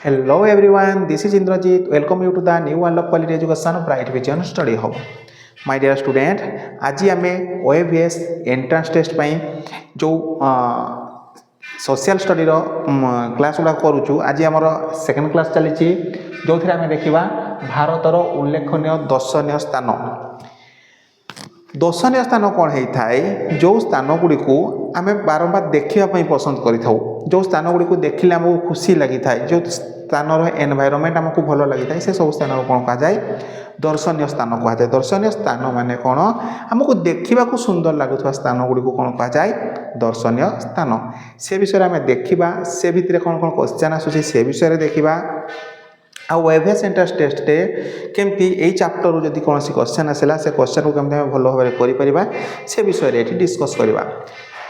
Hello everyone, this is Indrajit. Welcome you to the new one of quality education of Bright Vision Study Hub. My dear student, आज आमे OAVS entrance test पाई जो social study रो class गुड़ा करूँ आज आमर second class चली जो थी आम देखा भारतर उल्लेखनीय दर्शनीय स्थान दर्शनीय स्थान कौन होता है जो स्थान गुड़ी को आम बारंबार देखापी पसंद करूँ जो स्थान गुड़ी को देखिले आमको खुशी लगी था जो स्थान एनवायरनमेंट आमको भल लगी था से सब स्थान कौन कहुए दर्शनीय स्थान कहुए दर्शनीय स्थान माने कौन आमको देखा सुंदर लगुवा स्थान गुड़ी को कौन कहुए दर्शनीय स्थान से विषय आम देखा से भितर कौन कौन क्वेश्चन आसूसी से विषय देखा OAVS एंट्रांस टेस्ट केमती यही चैप्टर जब कौन क्वेश्चन आसला से क्वेश्चन को केमती भल भाव कर से विषय ये डिस्कस करवा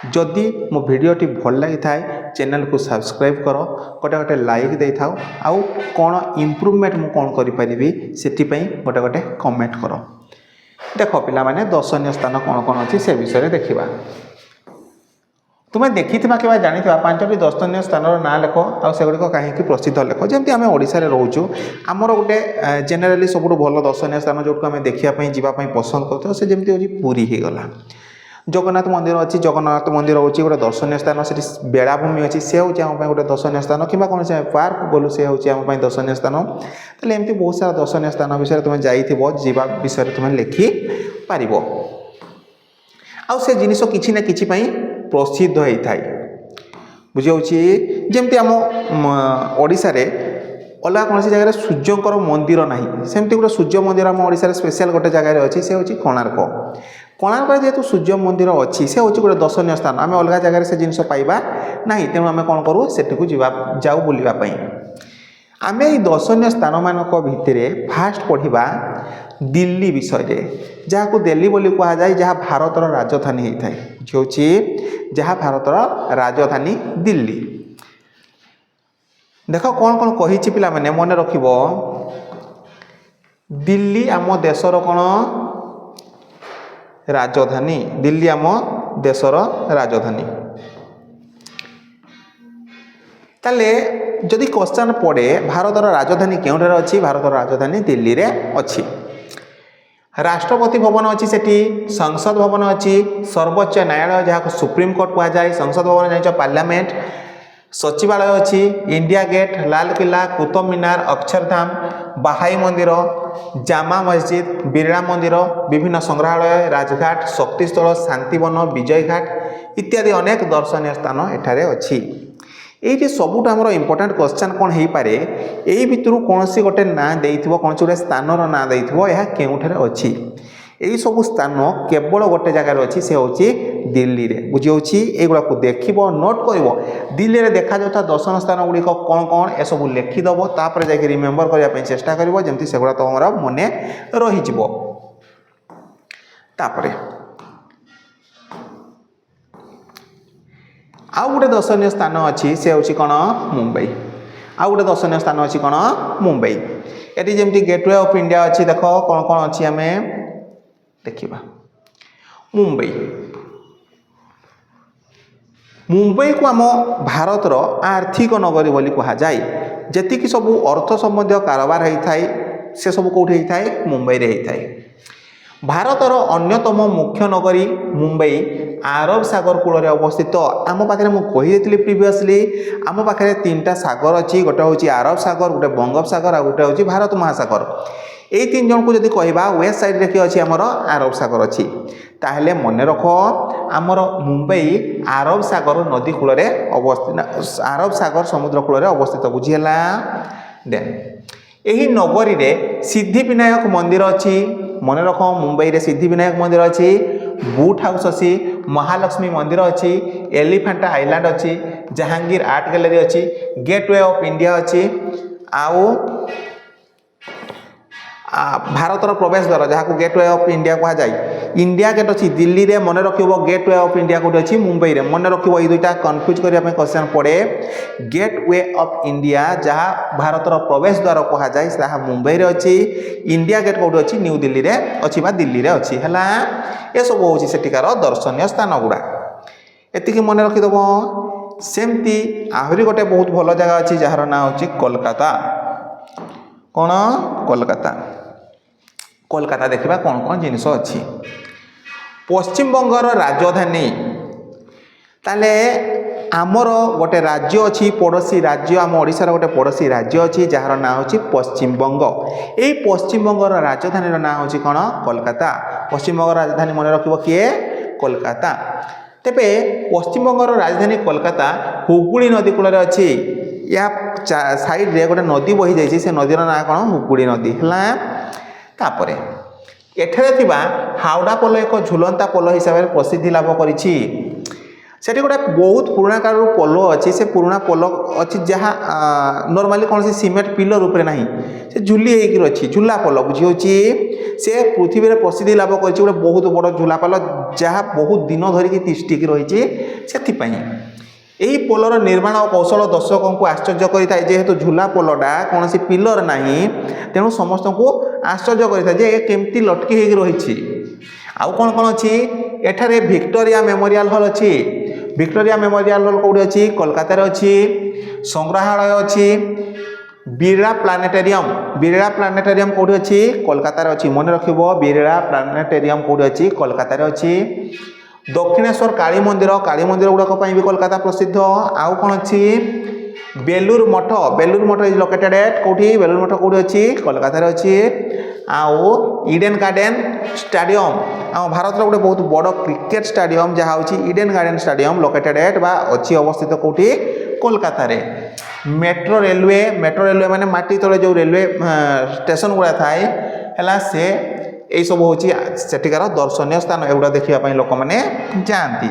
जदि मो भिडियोटी भल लगी थाए चैनल को सब्सक्राइब कर गोटे गोटे लाइक दे था आउ कौन इम्प्रूवमेंट मु कौन करी से गोटे गोटे कमेंट कर देख पिला माने दर्शनीय स्थान कौन कौन अच्छी से विषय देखा तुम्हें देखी कि जानी पांचटी दर्शनीय स्थान ना लेख आ सेगुड़िक कहीं प्रसिद्ध लेख जमी आम ओडिशा रे रोचु आमर गोटे जेनेराली सब भल दर्शनीय स्थान जो आम देखापी जावाई पसंद करते से जमी हूँ पुरी हो गला जगन्नाथ मंदिर अच्छी जगन्नाथ मंदिर हूँ गोटे दर्शनीय स्थान से बेलाभूमि अच्छी से हूँ आम गोटे दर्शनीय स्थान कि कौन से पार्क गलु से हूँ आम दर्शनीय स्थान तेल एमती बहुत सारा दर्शनीय स्थान विषय तुम्हें जा विषय तुम्हें लिखि पार से जिनिस किसी ना कि प्रसिद्ध होता है बुझे जमती आम ओडिशा रे अलग कौन जगह सूर्यंकर मंदिर ना सेमती गोटे सूर्य मंदिर आम ओडिशा स्पेशल गोटे जगह अच्छी से हूँ कोणार्क कोणार्क जेहेतु सूर्य मंदिर अच्छी से हूँ गोटे दर्शनीय स्थान आम अलग जगह से जिन पाइबा ना तेणु आम कौन करूँ से जाऊ बुलापी आम ये दर्शनीय स्थान मानक भितर फास्ट पढ़ा दिल्ली विषय जहाँ दिल्ली बोली कहुए जहाँ भारतर राजधानी होता है जो जहाँ भारतर राजधानी दिल्ली देख कौन कौन कही पिला माने मन रख दिल्ली आम देशर कौन राजधानी दिल्ली आम देशर राजधानी ताले जदि क्वेश्चन पड़े भारतर राजधानी केउठारे अच्छी भारतर राजधानी दिल्ली रे अच्छी राष्ट्रपति भवन अच्छी सेठी संसद भवन अच्छी सर्वोच्च न्यायालय जहाँ सुप्रीम कोर्ट कहुए संसद भवन जान पार्लियामेंट सचिवालय अच्छी इंडिया गेट लाल किला कुतुब मीनार अक्षरधाम बाहाई मंदिर जामा मस्जिद बिरला मंदिर विभिन्न संग्रहालय राजघाट शक्तिस्थल शांतिवन विजय घाट इत्यादि अनेक दर्शनीय स्थान एठारे अच्छी ये सबुठ आमर इम्पोर्टाट क्वेश्चन कौन हो पारे यही भितर कौन सी गोटे ना दे कौन गोटे स्थान ना दे केउठारे अच्छी यही सब स्थान केवल गोटे जगार अच्छी से हूँ दिल्ली रे बुझे युवा को देख नोट कर दिल्ली में देखा जाता दर्शन स्थान गुड़िक कौन कौन ए सब लिखिदेव तापर जाकि रिमेम्बर करने चेष्टा करमती से गुड़ा तुम मन रही आउ गोटे दर्शनीय स्थान अच्छी से हूँ कौन मुंबई आउ गोटे दर्शनीय स्थान अच्छी कौन मुंबई ये जमी गेटवे ऑफ इंडिया अच्छी देख कौन कौन अच्छी आम देखा मुंबई मुंबई को आम भारतर आर्थिक नगरी बोली कहुए जी सब अर्थ संबंधी कारोबार होता है से सब कौटी होता है मुंबई रे होता है भारतर अन्यतम मुख्य नगरी मुंबई आरब सागर कूल अवस्थित आम पाखे मुझे प्रिवियसली आम पाखे तीनटा सागर अच्छी गोटे हूँ आरब सागर गोटे बंगोपसागर आ गोटे हूँ भारत महासागर यही तीन जन को जब कह वेस्ट साइड रे अच्छी आमर आरब सागर अच्छी ताहले मन रख आमर मुंबई आरब सागर नदी कूल अवस्थित आरब सागर समुद्र कूल अवस्थित बुझीगला देन यही नगरी रे सिद्धिविनायक मंदिर अच्छी मन रख मुंबई रे सिद्धिविनायक मंदिर अच्छी बूट हाउस अच्छी महालक्ष्मी मंदिर अच्छी एलिफेंटा आइलैंड अच्छी जहांगीर आर्ट गैलरी अच्छी गेटवे ऑफ इंडिया अच्छी आउ भारतर प्रवेश द्वार जहाँ को गेटवे ऑफ इंडिया कहुए इंडिया गेट अच्छी दिल्ली रे मन रख गेटवे ऑफ इंडिया कौटे अच्छी मुंबई रे मन रख ये दुईटा कन्फ्यूज करने क्वेश्चन पड़े गेटवे ऑफ इंडिया जहाँ भारतर प्रवेश द्वार कहुए मुंबई रे अच्छी इंडिया गेट कौटे अच्छी न्यू दिल्ली रे अच्छी बा दिल्ली रे अच्छी है ये सब हूँ सेठिकार दर्शनीय स्थान गुड़ा एति मन रखिदेव सेमती आहरी गोटे बहुत भल जगह अच्छी जार ना हूँ कोलकाता कौन कोलकाता कोलकाता देखा कौन कौन जिनस अच्छी पश्चिम बंगर राजधानी ताले आमर गोटे राज्य अच्छी पड़ोशी राज्य आम ओडिशार गोटे पड़ोशी राज्य अच्छी जार ना हूँ पश्चिम बंग यही पश्चिम बंगर राजधानी ना हूँ कौन कोलकाता पश्चिम बंग राजधानी मन रखिब किए कोलकाता तेबे पश्चिम बंगर राजधानी कोलकाता हुगुड़ी नदी कूल अच्छी या साइड रे गोटे नदी बही जाइए से नदीर ना कौन हुगुड़ी नदी है एठारे थिबा हावड़ा पोल एक झुलंता पोल हिसाब से प्रसिद्धि लाभ करिछि सेठी गोटे बहुत पुराना काल पोल अच्छी से पुराना पोल अच्छी जहाँ नॉर्मली कौन सी सीमेंट पिलर ऊपर नहीं से झुली होकर अच्छी झुला पोल बुझी से पृथ्वी में प्रसिद्धि लाभ कर गोटे बहुत बड़ झुला पोल जहाँ बहुत दिन धरिकी तिष्टिकी रही यही पोलर निर्माण और कौशल दर्शकों को आश्चर्य करें जेहेतु झुला पोलटा कौन सी पिलर ना तेणु समस्त को आश्चर्य करें केमती लटकी हो रही आउ कौन कौन अच्छी एठारे विक्टोरिया मेमोरियल हॉल अच्छी विक्टोरिया मेमोरियल हॉल कौटी अच्छी कोलकाता अच्छी संग्रहालय अच्छी बिरला प्लानेटेरियम कौटी अच्छी कोलकाता अच्छी मन रखिब बिरला प्लानेटेरियम कौटी अच्छी कोलकाता अच्छी दक्षिणेश्वर काली मंदिर गुड़ाक भी कोलकाता प्रसिद्ध आउ कौन अच्छी Belur Math is located at कौटी Belur Math कौटी अच्छी कोलकाता अच्छी आउ इडेन गार्डन स्टाडियम आम भारत गोटे बहुत बड़ क्रिकेट स्टाडियम जहाँ हूँ Eden garden stadium located at बा अच्छी अवस्थित कौटी कोलकाता रे मेट्रो रेलवे माने माटी तले जो रेलवे स्टेशन गुड़ा थाए है से यही सब हूँ सेठिकार दर्शनीय स्थान एगुड़ा देखापी लोक मैंने जाती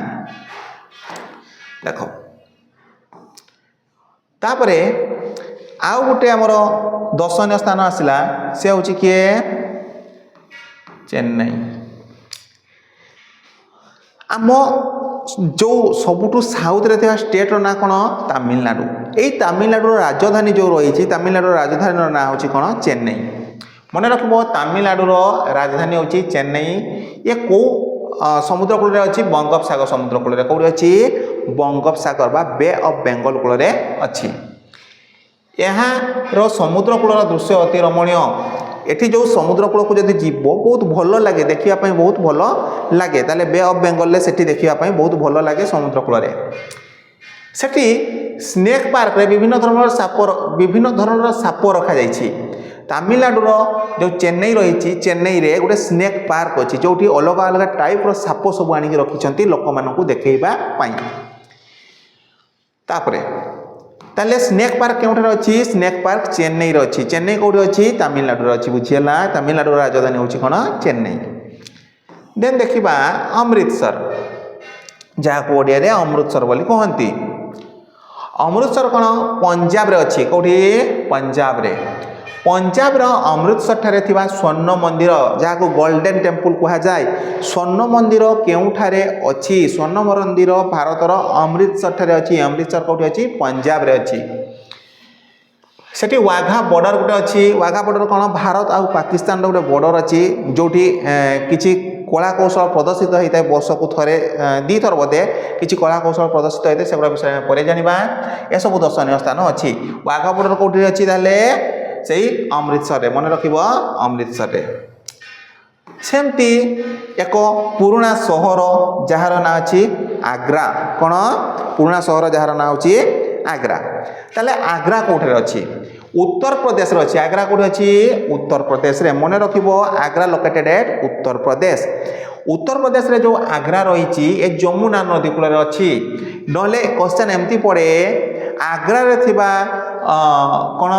देख तापरे आउ गोटे आमर दर्शनीय स्थान आसला से हूँ किए चेन्नई आम जो सबुठू साउथ रे थिबा स्टेट ना कौन तमिलनाडु यही तमिलनाडु राजधानी जो रही तमिलनाडु राजधानी ना हूँ कौन चेन्नई मन रखिब तमिलनाडुर राजधानी हूँ चेन्नई ये कौ समुद्र कूल अच्छी बंगोपसागर समुद्र कूल कौटी अच्छी बंगोपसागर बा बे ऑफ बेंगल कूल अच्छी यहाँ समुद्र कूलर दृश्य अति रमणीय एठी जो समुद्र कूल को जब जीव बहुत भल लगे देखापी बहुत भल लगे ताले बे ऑफ बेंगल से देखापी बहुत भल लगे समुद्र कूल सेठी स्नेक पार्क रे विभिन्न धरण साप रखा जाइछि तमिलनाडुर जो चेन्नई रही चेन्नई रे गोटे स्नेक पार्क अच्छी जो अलग अलग टाइप रो साप सब आनिक रखिंट लोक मानू देखा ताले स्नेक पार्क क्यों अच्छी स्नेक पार्क चेन्नई अच्छी चेन्नई कौटी अच्छी तमिलनाडु अच्छी बुझीगला तमिलनाडु राजधानी हूँ कौन चेन्नई देन देखा अमृतसर जहाँ को ओडिया रे अमृतसर बोली कहती अमृतसर कौन पंजाब रे अच्छी कौटी पंजाब अमृतसर ठारे थिबा स्वर्ण मंदिर जहाँ को गोल्डन टेम्पल कहा जाए स्वर्ण मंदिर केउठारे अच्छी स्वर्ण मंदिर भारतर अमृतसर ठारे अच्छी अमृतसर कौटी अच्छी पंजाब रे अच्छी सेठी वाघा बॉर्डर गोटे अच्छी वाघा बॉर्डर कौन भारत आउ पाकिस्तान गोटे बॉर्डर अच्छी जोटी किछि कला कौशल प्रदर्शित होता है वर्ष को थे दी थर बोधे किसी कला कौशल प्रदर्शित होता है सेगुड़ा विषय पर जाना यह सब दर्शनीय स्थान अच्छी वाघा बॉर्डर कौटी अच्छी ताले से अमृतसर रे मन रखिब अमृतसर रे सेमती एक पुराना सहर जार ना अच्छी आग्रा कौन पुराना सहर जार ना अच्छी आग्रा ताले आग्रा कौटे अच्छी उत्तर प्रदेश अच्छी आग्रा कौटे अच्छी उत्तर प्रदेश रे मन रखिब आग्रा लोकेटेड एट उत्तर प्रदेश रे जो आग्रा रही ए जमुना नदी कूल अच्छी नले क्वेश्चन एमती पड़े आग्रा रे थिबा कौन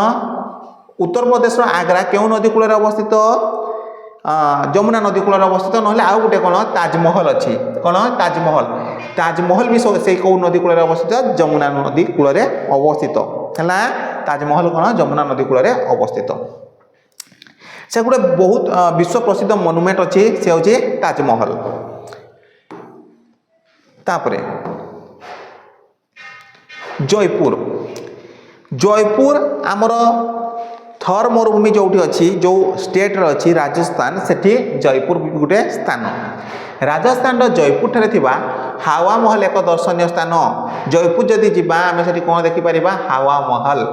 उत्तर प्रदेश आग्रा क्यों नदी कूल अवस्थित जमुना नदी कूल अवस्थित ना आउ गोटे कौन ताजमहल अच्छी कौन ताजमहल भी से कौ नदी कूल अवस्थित जमुना नदी कूल अवस्थित है ताजमहल कौन जमुना नदी कूल अवस्थित से गोटे बहुत विश्व प्रसिद्ध मोनुमेंट अच्छी से हूँ ताजमहल तापरे जयपुर आमर थर मरुभूमि जो अच्छी जो स्टेट अच्छी राजस्थान सेठी जयपुर गोटे स्थान राजस्थान जयपुर ठारे थिबा हावा महल एक दर्शनीय स्थान जयपुर जदि जीवा आम से कौन देखिपर हावा महल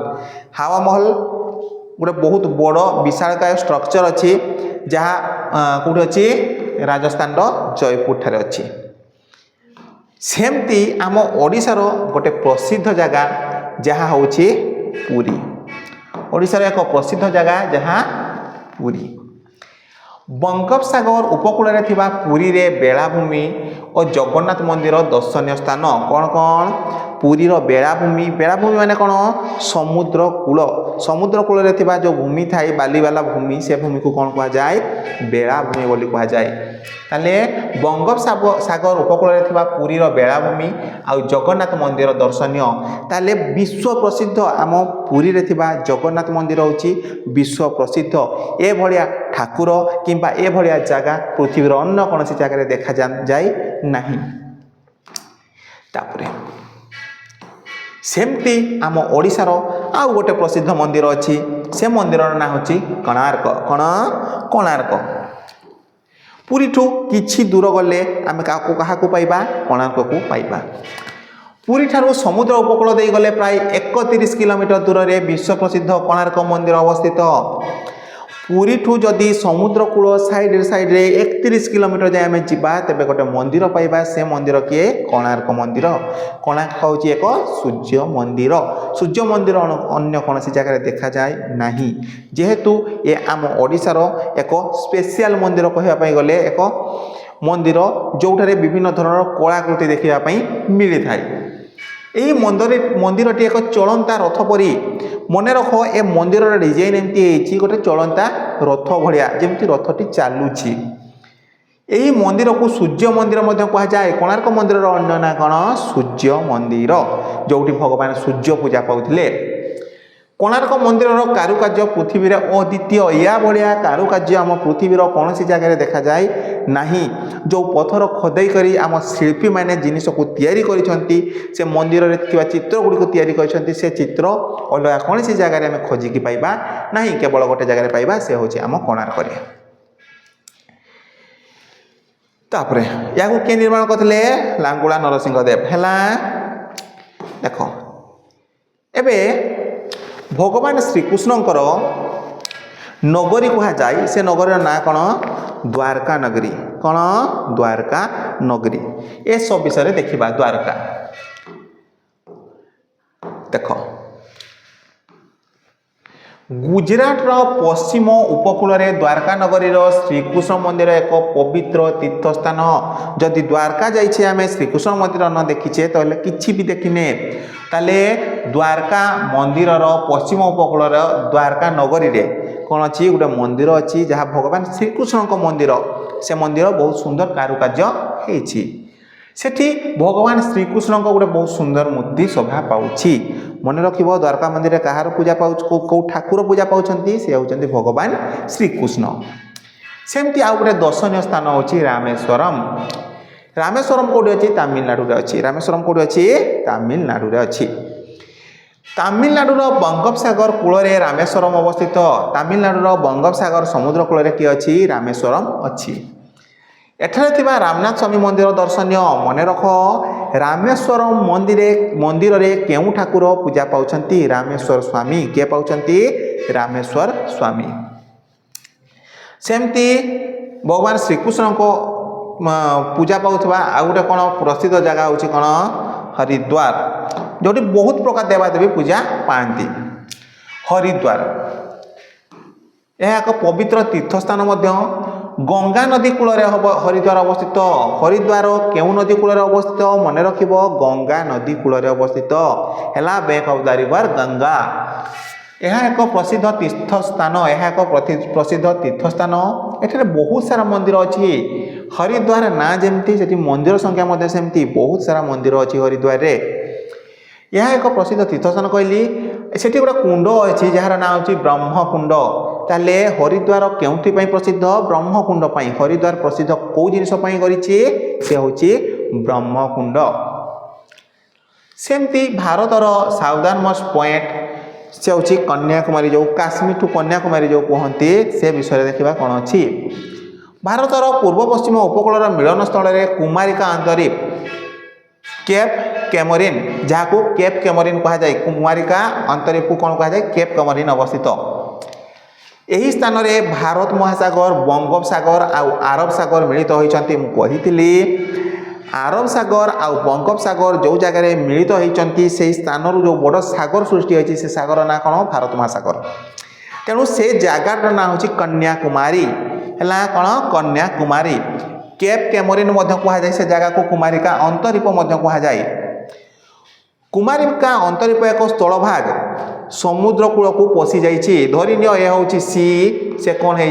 गोटे बहुत बड़ विशालकाय स्ट्रक्चर अच्छी जहाँ कौट अच्छी राजस्थान जयपुर ठारे अच्छी सेमती आम ओडिशार गोटे प्रसिद्ध जगह जहाँ हूँ पुरी ओडिशार एक प्रसिद्ध जगह जहाँ पुरी बंगोपसागर उपकूल में थिबा पुरी रे बेलाभूमि और जगन्नाथ मंदिर दर्शनीय स्थान कौन कौन पुरीर बेलाभूमि माने कौन समुद्र कूल में थिबा जो भूमि थाए बाली वाला भूमि से भूमि को कौन कहा जाए बेलाभूमि बोली कहा जाए ताले बंगोपसागर उपकूल में थिबा पुरीर बेलाभूमि आ जगन्नाथ मंदिर दर्शनीय ताले विश्व प्रसिद्ध आम पुरी रे थिबा जगन्नाथ मंदिर होची विश्व प्रसिद्ध ए भलिया ठाकुर किंबा ए भलिया जगह पृथ्वीर अन्य कौन जगह देखा जाए नहीं तापरे सेमती आम ओडिशार आउ गोटे प्रसिद्ध मंदिर अच्छी से मंदिर ना हूँ कोणार्क कोणार्क पुरी ठू किछि दूर गले आम क्या पाइबा कोणार्क को पाइबा पुरी ठारू समुद्र उपकूल दे गले प्राय 31 किलोमीटर दूर रे विश्व प्रसिद्ध कोणार्क मंदिर अवस्थित पुरी ठू जदि समुद्र कूल साइड रे 31 किलोमीटर जाए आम जीवा तेबे गोटे मंदिर पाइबा से मंदिर किए कोणार्क मंदिर कोणार्क हूँ एक सूर्य मंदिर अन्य कौन जगह देखा जाए नहीं जेहेतु ये आम ओडिशार एक स्पेशल मंदिर कहवाई गले एक मंदिर जोठारे विभिन्न धरण कलाकृति देखापी मिली थाए यही मंदिरटी एक चलंता रथ परी मन रख ए मंदिर डिजाइन एमती गोटे चलंता रथ भाया जमी रथटी चलुची यही मंदिर को सूर्य मंदिर कह जाए कोणार्क मंदिर अन्य ना कौन सूर्य मंदिर जो भगवान सूर्य पूजा पाते कोणार्क मंदिर कारुकार्य पृथ्वी अद्वितीय या भाया कारुकार्य आम पृथ्वीर कौन जगह देखा जाए नहीं जो पथर खदई करी आम शिल्पी मैंने जिनिस को तैयारी करिसेंती से मंदिर रे थिबा चित्र गुडी को तैयारी करिसेंती से चित्र अलग कौन जगह आम खोजिकी पाइबा नहीं केवल गोटे जगह पाइबा से हूँ आम कोणार्क रे तापरे या किए निर्माण करते लांगुला नरसिंहदेव है देख एबे भगवान श्रीकृष्णकर नगरी कह जाए से नगर ना कौन द्वारका नगरी कौन द्वारका नगरी ए सब विषय देखा द्वारका देख गुजरात पश्चिम उपकूल में द्वारका नगरी श्रीकृष्ण मंदिर एक पवित्र तीर्थस्थान जदि द्वारका जाइए आम श्रीकृष्ण मंदिर न देखीचे तो किसी भी देखने ताले द्वारका मंदिर पश्चिम उपकूल द्वारका नगरी रे कौन अच्छी गोटे मंदिर अच्छी जहाँ भगवान श्रीकृष्ण मंदिर से मंदिर बहुत सुंदर कारुकार्य होती सेठी भगवान श्रीकृष्ण गोटे बहुत सुंदर मूर्ति शोभा पाउछि मन रख द्वारका मंदिर कहार पूजा पाउछ को ठाकुर पूजा पाउछंती से होउछंती भगवान श्रीकृष्ण सेमती आउ गोटे दर्शनीय स्थान होछि रामेश्वरम रामेश्वरम कोठी अछि तमिलनाडु रे अछि रामेश्वरम कोठी अछि तमिलनाडु रे अछि तमिलनाडुर बंगोपसागर कूल रे रामेश्वरम अवस्थित तमिलनाडुर बंगोपसागर समुद्र कूल रे कि अछि रामेश्वरम अछि एठारे थिबा रामनाथ स्वामी मंदिर दर्शनीय मन रख रामेश्वरम मंदिर रे केउ ठाकुर पूजा पाउछंती रामेश्वर स्वामी के पाउछंती रामेश्वर स्वामी सेमती भगवान श्रीकृष्ण को पूजा पाउथबा आ गोटे कौन प्रसिद्ध जगह होची कौन हरिद्वार जोटी बहुत प्रकार देवादेवी पूजा पाती हरिद्वार यह एक पवित्र तीर्थस्थान गंगा नदी कूल हरिद्वार अवस्थित हरिद्वार केउ नदी कूल अवस्थित मन रख गंगा नदी कूल अवस्थित है bank of the river Ganga यह एक प्रसिद्ध तीर्थस्थान यह एक प्रसिद्ध तीर्थस्थान एठारे बहुत सारा मंदिर अच्छी हरिद्वार ना जमती से मंदिर संख्या सेमती बहुत सारा मंदिर अच्छी हरिद्वार रे यह एक प्रसिद्ध तीर्थस्थान कहली से गोटे कुंड अच्छी जार ना हूँ ब्रह्मकुंड ताले हरिद्वार केउथि प्रसिद्ध ब्रह्मकुंड हरिद्वार प्रसिद्ध कौ जिनिस करिछि से हूँ ब्रह्मकुंड सेमती भारतर साउदर्न मोस्ट पॉइंट से हूँ कन्याकुमारी जो काश्मीर टू कन्याकुमारी जो कहते से विषय देखा कौन अच्छी भारतर पूर्व पश्चिम उपकूल मिलन स्थल में कुमारिका अंतरीप केप कैमरिन जहाँ को केप कैमरिन कहा जाए कुमारिका अंतरीप को कौन कहा जाए केप कैमरिन अवस्थित यही स्थान में भारत महासागर बंगोपसागर आउ आरब सागर मिलित होती कही आरब सागर आउ बंगोपसागर जो जगह मिलित होती से स्थान जो बड़ सागर सृष्टि होती से सागर ना कौन भारत महासागर तेणु से जगार ना हूँ कन्याकुमारी है कौन कन्याकुमारी केप कैमरिन कहा जाए से जगह को कुमारिका अंतरीप कहा जाए कुमारिका अंतरीप एक स्थल भाग समुद्र कूल को पशि जाइए धरी नि यह हूँ सी से कौन है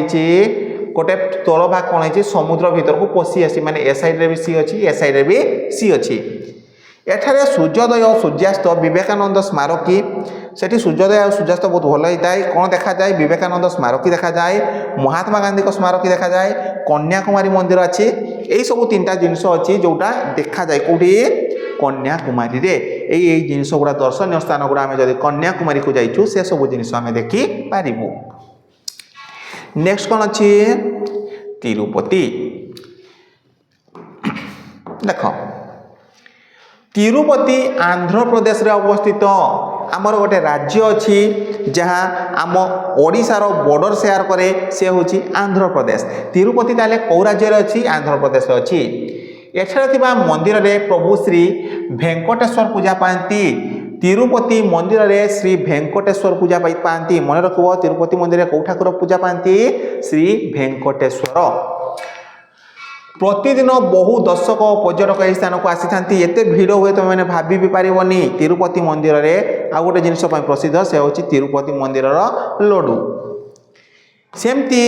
गोटे स्थल भाग कौन है समुद्र भीतर को पशि आसी माने ए साइड भी सी अच्छी ए साइड भी सी अच्छी एठारे सूर्योदय और सूर्यास्त विवेकानंद स्मारकी सेठी सूर्योदय और सूर्यास्त बहुत भल होता है कौन देखा जाए विवेकानंद स्मारकी देखा जाए महात्मा गांधी को स्मारकी देखा जाए कन्याकुमारी मंदिर अच्छी यही सब तीन जिनस अच्छी जोटा देखा जाए कौटी कन्याकुमारी रे यही जिनस गुड़ा दर्शनीय स्थान गुड़ा आम जब कन्याकुमारी को जाइछु से सब जिनस आम देखी पारिबु। नेक्स्ट कौन अच्छी तिरुपति देख तिरुपति आंध्र प्रदेश रे अवस्थित आमर गोटे राज्य अच्छी जहाँ आम ओडिशार बॉर्डर शेयर करे से हूँ आंध्र प्रदेश तिरुपति ताले कौ राज्य अच्छी आंध्र प्रदेश अच्छी एठारे मंदिर रे प्रभु श्री वेंकटेश्वर पूजा पाती तिरुपति मंदिर रे श्री वेंकटेश्वर पूजा पाती मन रखब तिरुपति मंदिर रे कौ ठाकुर पूजा पाती श्री वेंकटेश्वर प्रतिदिन बहु दर्शक पर्यटक यही स्थान को आसी था एत भिड़ हुए तुम मैंने भाभी भी पारनी तिरुपति मंदिर रे आ गोटे जिनस प्रसिद्ध से हूँ तिरुपति मंदिर लड्डू सेमती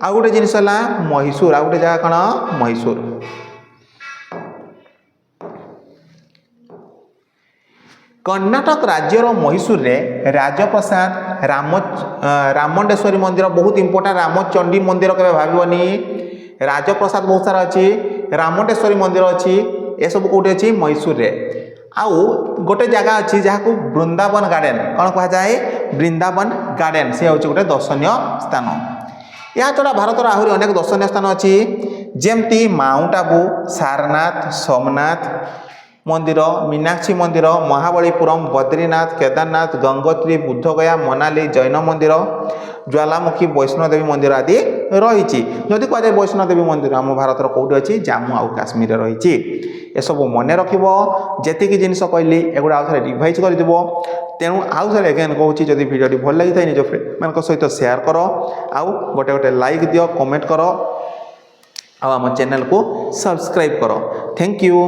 आ गोटे जिनस मैसूर आ गोटे जगह कौन मैसूर कर्णाटक राज्यर मैसूर रे राजप्रसाद रामंडेश्वरी मंदिर बहुत इंपोर्टाट रामचंडी मंदिर के भावनी राजप्रसाद बहुत सारा अच्छी रामटेश्वरी मंदिर अच्छी ये सब कौटे अच्छी मैसूर रे आउ गोटे जगह अच्छी जहाँ को वृंदावन गार्डन कौन कह जाए वृंदावन गार्डन से हूँ गोटे दर्शनीय स्थान या छड़ा भारत आहरी अनेक दर्शनीय स्थान अच्छी जमती माउंट आबू सारनाथ सोमनाथ मंदिर मीनाक्षी मंदिर महाबलीपुरम बद्रीनाथ केदारनाथ गंगोत्री बुद्धगया मनाली जैन मंदिर ज्वालामुखी वैष्णोदेवी मंदिर आदि रही जदि कहुए वैष्णोदेवी मंदिर आम भारत कौटी अच्छी जम्मू आउ काश्मीर रही सब मन रखिब जी जिनस कहली एगुड़ा आउ थे रिवाइज कर तेणु आउ थे एगेन कहूँ जब भिडियोटी भल लगी था निज फ्रेंड मान सहित शेयर कर आउ गोटे गोटे लाइक दियो कमेंट कर आम चैनल को सब्सक्राइब कर थैंक यू।